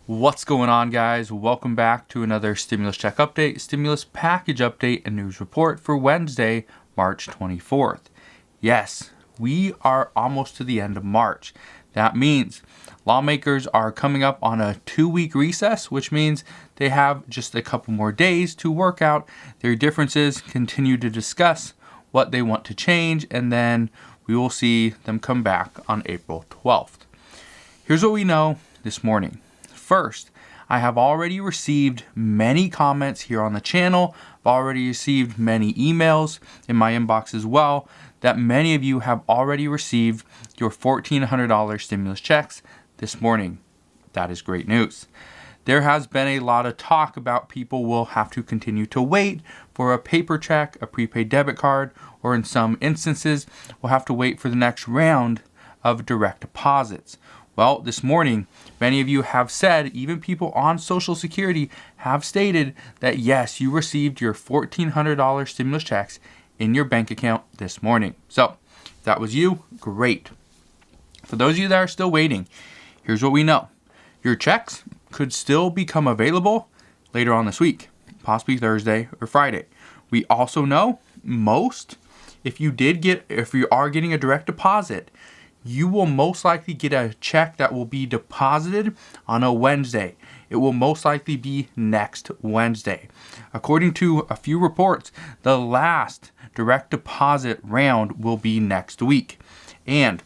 What's going on, guys? Welcome back to another stimulus check update, stimulus package update, and news report for Wednesday, March 24th. Yes, we are almost to the end of March. That means lawmakers are coming up on a 2-week recess, which means they have just a couple more days to work out their differences, continue to discuss what they want to change, and then we will see them come back on April 12th. Here's what we know this morning. First, I have already received many comments here on the channel. I've already received many emails in my inbox as well that many of you have already received your $1,400 stimulus checks this morning. That is great news. There has been a lot of talk about people will have to continue to wait for a paper check, a prepaid debit card, or in some instances, will have to wait for the next round of direct deposits. Well, this morning, many of you have said, even people on Social Security have stated that yes, you received your $1,400 stimulus checks in your bank account this morning. So, if that was you, great. For those of you that are still waiting, here's what we know. Your checks could still become available later on this week, possibly Thursday or Friday. We also know if you are getting a direct deposit, you will most likely get a check that will be deposited on a Wednesday. It will most likely be next Wednesday. According to a few reports, the last direct deposit round will be next week. And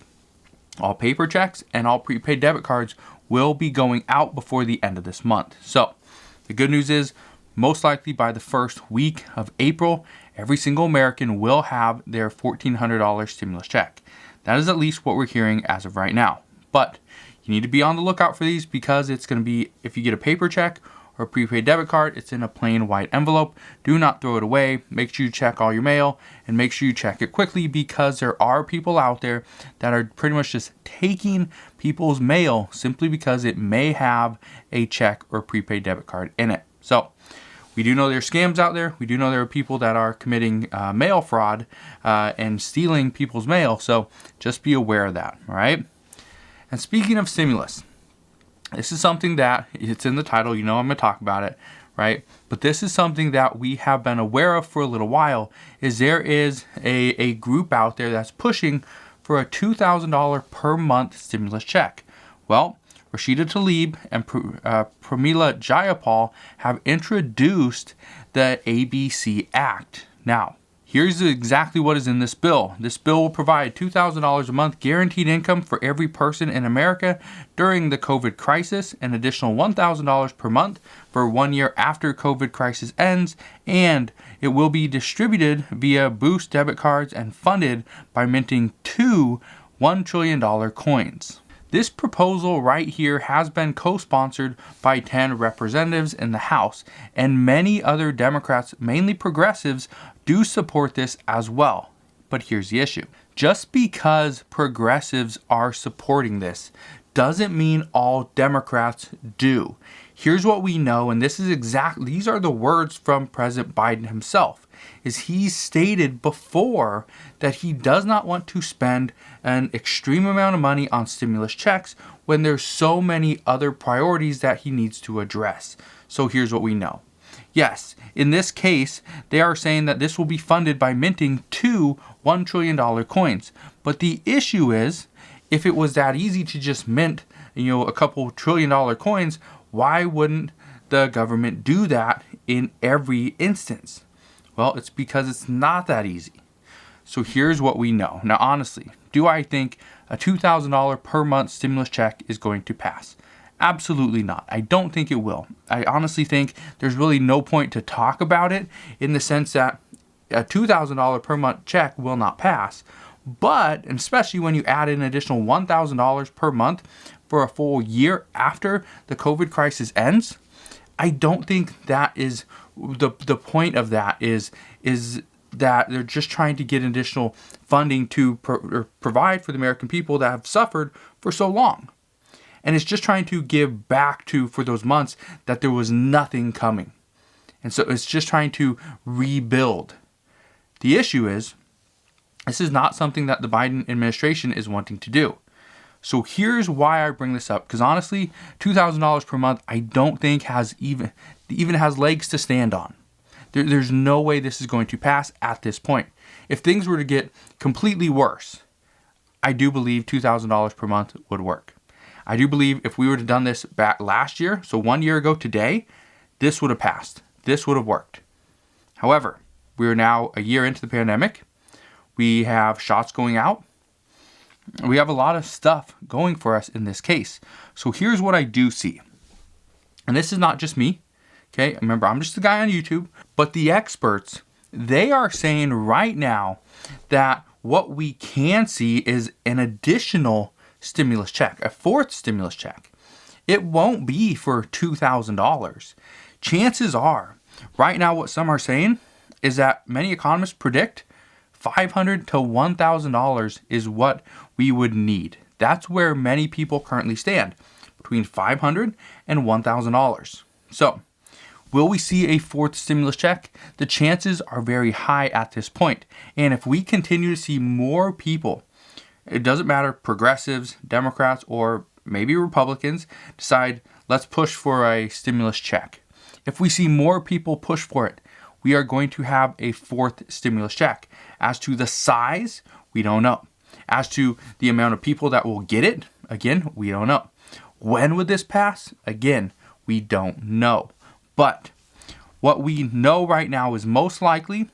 all paper checks and all prepaid debit cards will be going out before the end of this month. So the good news is, most likely by the first week of April, every single American will have their $1,400 stimulus check. That is at least what we're hearing as of right now. But you need to be on the lookout for these because it's going to be, if you get a paper check or a prepaid debit card, it's in a plain white envelope. Do not throw it away. Make sure you check all your mail and make sure you check it quickly because there are people out there that are pretty much just taking people's mail simply because it may have a check or prepaid debit card in it. So we do know there are scams out there. We do know there are people that are committing mail fraud and stealing people's mail. So just be aware of that, all right? And speaking of stimulus, this is something that it's in the title. You know I'm going to talk about it, right? But this is something that we have been aware of for a little while, is there is a group out there that's pushing for a $2,000 per month stimulus check. Well, Rashida Tlaib and Pramila Jayapal have introduced the ABC Act. Now, here's exactly what is in this bill. This bill will provide $2,000 a month guaranteed income for every person in America during the COVID crisis, an additional $1,000 per month for 1 year after COVID crisis ends, and it will be distributed via Boost debit cards and funded by minting 2 $1 trillion coins. This proposal right here has been co-sponsored by 10 representatives in the House, and many other Democrats, mainly progressives, do support this as well. But here's the issue. Just because progressives are supporting this doesn't mean all Democrats do. Here's what we know, and these are the words from President Biden himself. He stated before that he does not want to spend an extreme amount of money on stimulus checks when there's so many other priorities that he needs to address. So here's what we know. Yes, in this case, they are saying that this will be funded by minting 2 $1 trillion coins. But the issue is, if it was that easy to just mint, a couple $1 trillion coins, why wouldn't the government do that in every instance? Well, it's because it's not that easy. So here's what we know. Now, honestly, do I think a $2,000 per month stimulus check is going to pass? Absolutely not. I don't think it will. I honestly think there's really no point to talk about it in the sense that a $2,000 per month check will not pass. But, and especially when you add in an additional $1,000 per month for a full year after the COVID crisis ends, I don't think that is the point of that is that they're just trying to get additional funding to provide for the American people that have suffered for so long. And it's just trying to give back for those months that there was nothing coming. And so it's just trying to rebuild. The issue is, this is not something that the Biden administration is wanting to do. So here's why I bring this up, because honestly, $2,000 per month, I don't think has even has legs to stand on. There's no way this is going to pass at this point. If things were to get completely worse, I do believe $2,000 per month would work. I do believe if we were to done this back last year, so 1 year ago today, this would have passed. This would have worked. However, we are now a year into the pandemic. We have shots going out. We have a lot of stuff going for us in this case. So here's what I do see. And this is not just me. Okay, remember, I'm just a guy on YouTube. But the experts, they are saying right now that what we can see is an additional stimulus check, a fourth stimulus check. It won't be for $2,000. Chances are, right now what some are saying is that many economists predict $500 to $1,000 is what we would need. That's where many people currently stand, between $500 and $1,000. So, will we see a fourth stimulus check? The chances are very high at this point. And if we continue to see more people, it doesn't matter, progressives, Democrats, or maybe Republicans, decide, let's push for a stimulus check. If we see more people push for it, we are going to have a fourth stimulus check. As to the size, we don't know. As to the amount of people that will get it, again, we don't know. When would this pass? Again, we don't know. But what we know right now is most likely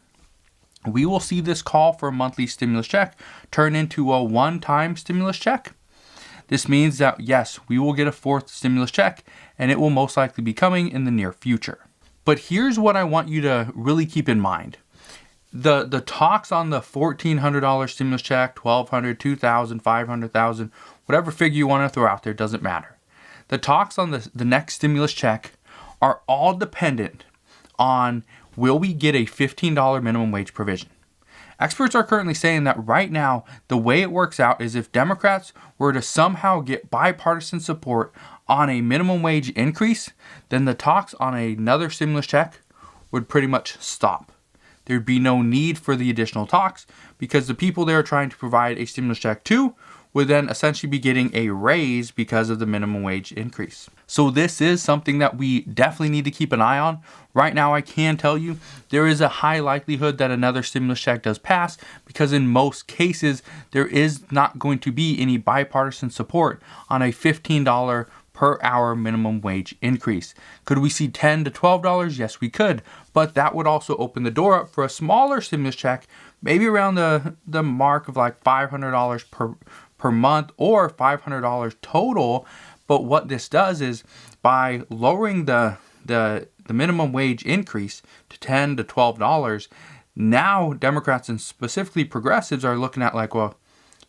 we will see this call for a monthly stimulus check turn into a one-time stimulus check. This means that, yes, we will get a fourth stimulus check, and it will most likely be coming in the near future. But here's what I want you to really keep in mind. The talks on the $1,400 stimulus check, $1,200, $2,000, $500,000, whatever figure you want to throw out there, doesn't matter. The talks on the next stimulus check are all dependent on, will we get a $15 minimum wage provision? Experts are currently saying that right now, the way it works out is if Democrats were to somehow get bipartisan support on a minimum wage increase, then the talks on another stimulus check would pretty much stop. There'd be no need for the additional talks because the people they are trying to provide a stimulus check to would then essentially be getting a raise because of the minimum wage increase. So this is something that we definitely need to keep an eye on. Right now, I can tell you there is a high likelihood that another stimulus check does pass because in most cases, there is not going to be any bipartisan support on a $15 per hour minimum wage increase. Could we see $10 to $12? Yes, we could. But that would also open the door up for a smaller stimulus check, maybe around the mark of like $500 per month or $500 total. But what this does is by lowering the minimum wage increase to $10 to $12, now Democrats and specifically progressives are looking at like, well,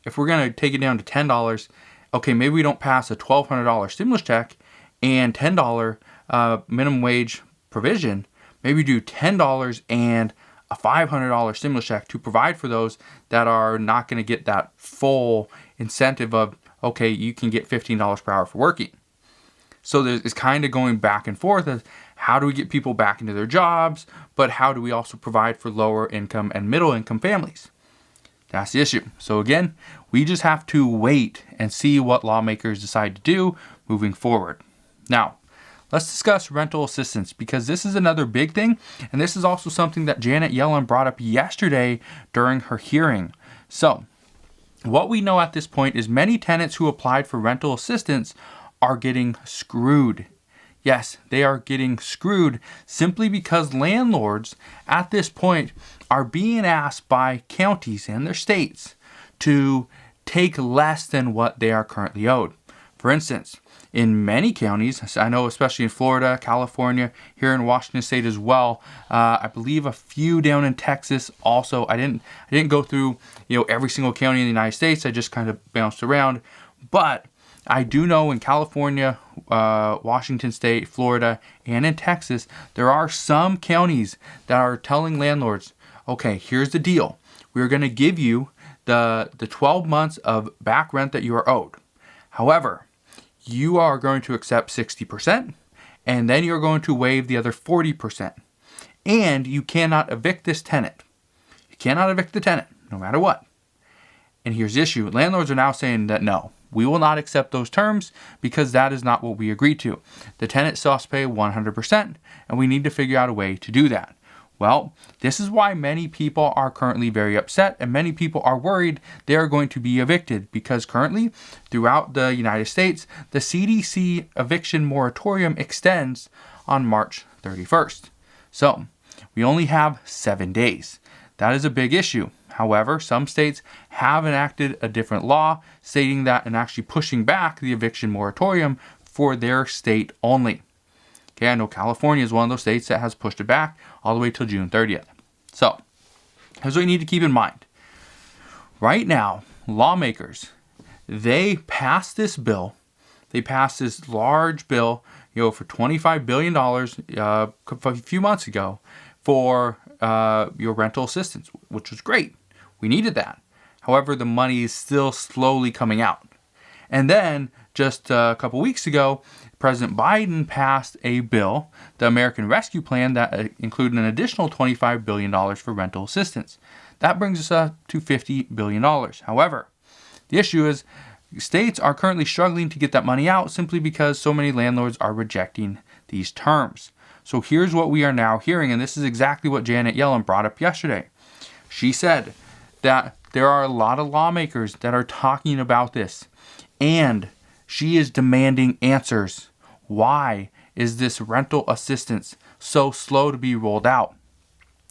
if we're going to take it down to $10, okay, maybe we don't pass a $1,200 stimulus check and $10 minimum wage provision. Maybe do $10 and a $500 stimulus check to provide for those that are not going to get that full incentive of, okay, you can get $15 per hour for working. So it's kind of going back and forth of how do we get people back into their jobs, but how do we also provide for lower income and middle income families? That's the issue. So again, we just have to wait and see what lawmakers decide to do moving forward. Now, let's discuss rental assistance because this is another big thing, and this is also something that Janet Yellen brought up yesterday during her hearing. So, what we know at this point is many tenants who applied for rental assistance are getting screwed. Yes, they are getting screwed simply because landlords at this point are being asked by counties and their states to take less than what they are currently owed. For instance, in many counties, I know especially in Florida, California, here in Washington State as well, I believe a few down in Texas also. I didn't go through every single county in the United States. I just kind of bounced around. But I do know in California, Washington State, Florida, and in Texas, there are some counties that are telling landlords, okay, here's the deal. We're going to give you the 12 months of back rent that you are owed. However, you are going to accept 60%, and then you're going to waive the other 40%. And you cannot evict this tenant. You cannot evict the tenant, no matter what. And here's the issue. Landlords are now saying that no, We will not accept those terms because that is not what we agreed to. The tenant still has to pay 100%, and we need to figure out a way to do that. Well, this is why many people are currently very upset, and many people are worried they are going to be evicted, because currently throughout the United States, the CDC eviction moratorium extends on March 31st. So we only have 7 days. That is a big issue. However, some states have enacted a different law stating that and actually pushing back the eviction moratorium for their state only. Okay, I know California is one of those states that has pushed it back all the way till June 30th. So, here's what you need to keep in mind. Right now, lawmakers, they passed this bill. They passed this large bill, for $25 billion a few months ago for your rental assistance, which was great. We needed that. However, the money is still slowly coming out. And then, just a couple weeks ago, President Biden passed a bill, the American Rescue Plan, that included an additional $25 billion for rental assistance. That brings us up to $50 billion. However, the issue is states are currently struggling to get that money out simply because so many landlords are rejecting these terms. So here's what we are now hearing, and this is exactly what Janet Yellen brought up yesterday. She said that there are a lot of lawmakers that are talking about this, and she is demanding answers. Why is this rental assistance so slow to be rolled out?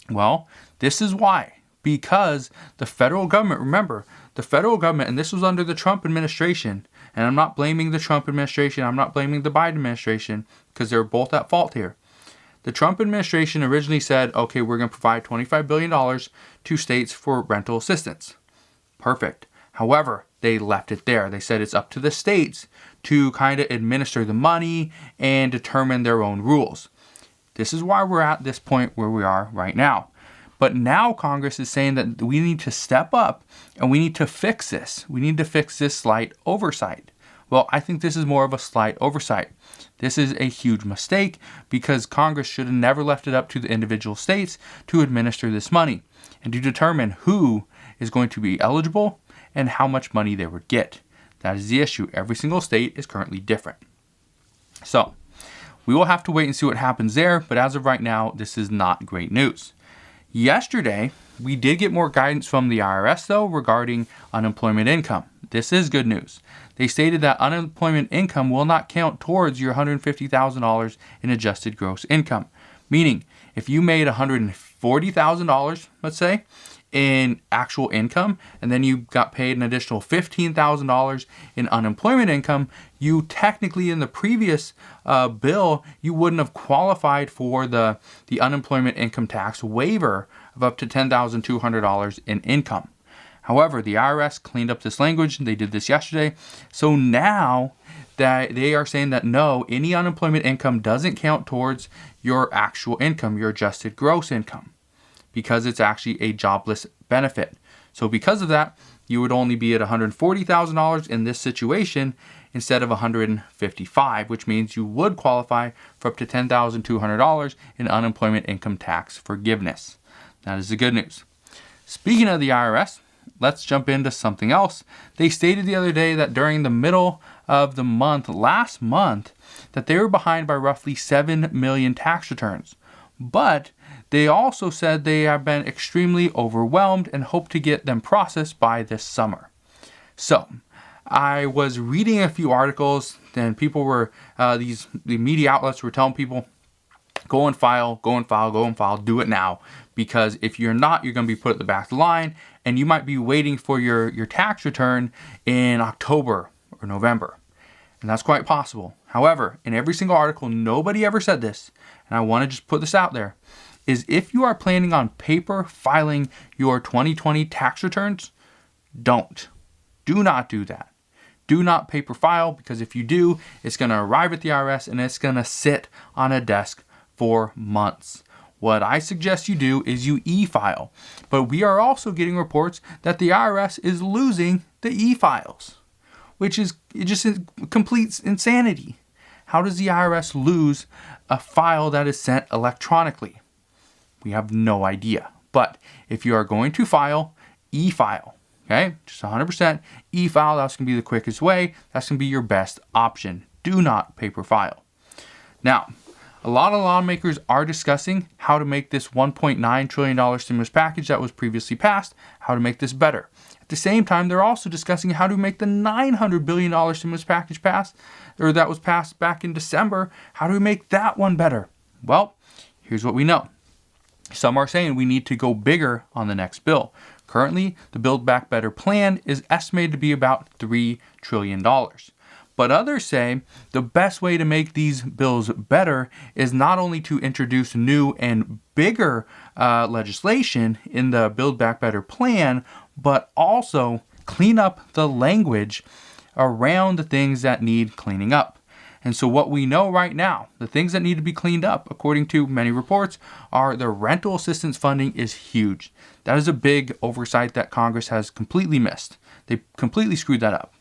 Well, this is why. Because the federal government, remember, the federal government, and this was under the Trump administration, and I'm not blaming the Trump administration, I'm not blaming the Biden administration, because they're both at fault here. The Trump administration originally said, okay, we're going to provide $25 billion to states for rental assistance. Perfect. However, they left it there. They said it's up to the states to kind of administer the money and determine their own rules. This is why we're at this point where we are right now. But now Congress is saying that we need to step up and we need to fix this. We need to fix this slight oversight. Well, I think this is more of a slight oversight. This is a huge mistake because Congress should have never left it up to the individual states to administer this money and to determine who is going to be eligible and how much money they would get. That is the issue. Every single state is currently different. So, we will have to wait and see what happens there, but as of right now, this is not great news. Yesterday, we did get more guidance from the IRS, though, regarding unemployment income. This is good news. They stated that unemployment income will not count towards your $150,000 in adjusted gross income. Meaning, if you made $140,000, let's say, in actual income, and then you got paid an additional $15,000 in unemployment income, you technically in the previous bill, you wouldn't have qualified for the unemployment income tax waiver of up to $10,200 in income. However, the IRS cleaned up this language. They did this yesterday. So now that they are saying that no, any unemployment income doesn't count towards your actual income, your adjusted gross income, because it's actually a jobless benefit. So because of that, you would only be at $140,000 in this situation instead of $155,000, which means you would qualify for up to $10,200 in unemployment income tax forgiveness. That is the good news. Speaking of the IRS, let's jump into something else. They stated the other day that during the middle of the month, last month, that they were behind by roughly 7 million tax returns. But they also said they have been extremely overwhelmed and hope to get them processed by this summer. So, I was reading a few articles, and people were, the media outlets were telling people, go and file, do it now. Because if you're not, you're going to be put at the back of the line, and you might be waiting for your tax return in October or November. And that's quite possible. However, in every single article, nobody ever said this, and I want to just put this out there, is if you are planning on paper filing your 2020 tax returns, do not do that. Do not paper file, because if you do, it's going to arrive at the IRS and it's going to sit on a desk for months. What I suggest you do is you e-file. But we are also getting reports that the IRS is losing the e-files, which is just complete insanity. How does the IRS lose a file that is sent electronically? We have no idea. But if you are going to file, e-file. Okay, just 100% e-file. That's going to be the quickest way. That's going to be your best option. Do not paper file. Now, a lot of lawmakers are discussing how to make this $1.9 trillion stimulus package that was previously passed, how to make this better. At the same time, they're also discussing how to make the $900 billion stimulus package that was passed back in December. How do we make that one better? Well, here's what we know. Some are saying we need to go bigger on the next bill. Currently, the Build Back Better plan is estimated to be about $3 trillion. But others say the best way to make these bills better is not only to introduce new and bigger legislation in the Build Back Better plan, but also clean up the language around the things that need cleaning up. And so what we know right now, the things that need to be cleaned up, according to many reports, are the rental assistance funding is huge. That is a big oversight that Congress has completely missed. They completely screwed that up.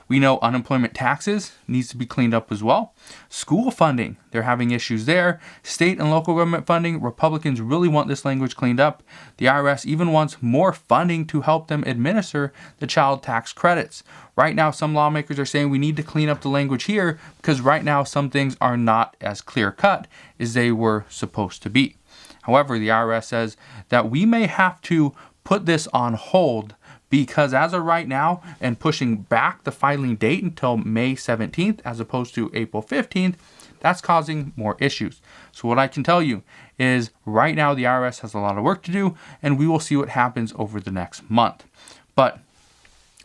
We know unemployment taxes needs to be cleaned up as well. School funding, they're having issues there. State and local government funding, Republicans really want this language cleaned up. The IRS even wants more funding to help them administer the child tax credits. Right now, some lawmakers are saying we need to clean up the language here because right now some things are not as clear-cut as they were supposed to be. However, the IRS says that we may have to put this on hold because as of right now, and pushing back the filing date until May 17th as opposed to April 15th, that's causing more issues. So what I can tell you is right now the IRS has a lot of work to do, and we will see what happens over the next month. But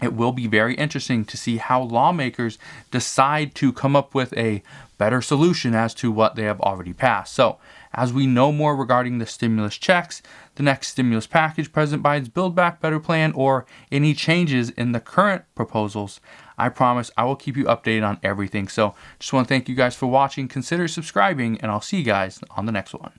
it will be very interesting to see how lawmakers decide to come up with a better solution as to what they have already passed. So, as we know more regarding the stimulus checks, the next stimulus package, President Biden's Build Back Better plan, or any changes in the current proposals, I promise I will keep you updated on everything. So, just want to thank you guys for watching. Consider subscribing, and I'll see you guys on the next one.